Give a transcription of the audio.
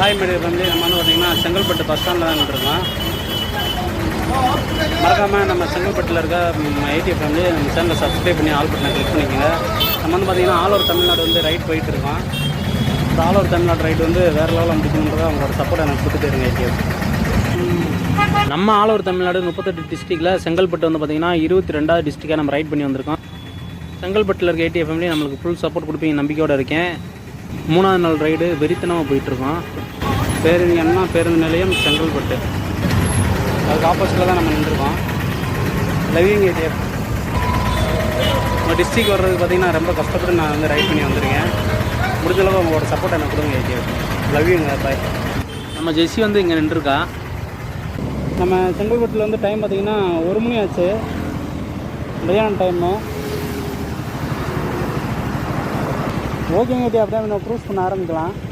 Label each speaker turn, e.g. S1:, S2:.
S1: Hi media family. நம்ம வந்து பார்த்திங்கன்னா செங்கல்பட்டு பஸ் ஸ்டாண்டில் தான் இருக்கோம். மறக்காமல் நம்ம செங்கல்பட்டில் இருக்க ஐடி ஃபேமிலி நம்ம சேனலை சப்ஸ்கிரைப் பண்ணி ஆல் பட்டனை கிளிக் பண்ணிக்கோங்க. நம்ம வந்து பார்த்திங்கன்னா ஆல் ஓவர் தமிழ்நாடு வந்து ரைட் போயிட்டு இருக்கோம். இந்த ஆல் ஓவர் தமிழ்நாடு ரைட் வந்து வேறு லெவலில் முடிக்கணுன்றதை அவங்களோட சப்போர்ட் எனக்கு கொடுத்துட்டு இருங்க ஐடிஎஃப். நம்ம ஆல் ஓவர் தமிழ்நாடு 38 டிஸ்ட்ரிக்டில் செங்கல்பட்டு வந்து பார்த்திங்கன்னா 22வது டிஸ்ட்ரிக்டாக நம்ம ரைட் பண்ணி வந்திருக்கோம். செங்கல்பட்டில் இருக்க ஐடிஎஃப் ஃபேமிலி நம்மளுக்கு ஃபுல் சப்போர்ட் கொடுப்பீங்க நம்பிக்கையோடு இருக்கேன். 3வது நாள் ரைடு வெறித்தனமாக போயிட்டுருக்கோம். பேருந்து நிலையம் செங்கல்பட்டு, அதுக்கு ஆப்போசிட்டில் தான் நம்ம நின்றுருக்கோம். Loving IDF. நம்ம டிஸ்ட்ரிக் வர்றதுக்கு பார்த்திங்கன்னா ரொம்ப கஷ்டப்பட்டு நான் வந்து ரைட் பண்ணி வந்திருக்கேன். முடிஞ்சளவு உங்களோட சப்போர்ட் எனக்கு கொடுங்க ஐடிஎஃப். லவ்விங்க பாய். நம்ம ஜெஸ்ஸி வந்து இங்கே நின்றுருக்கா. நம்ம செங்கல்பட்டில் வந்து டைம் பார்த்திங்கன்னா 1 மணி ஆச்சு, மதியான டைமு. ஓகேங்க ஐடியா, அப்படியே நம்ம க்ரூஸ் பண்ண ஆரம்பிக்கலாம்.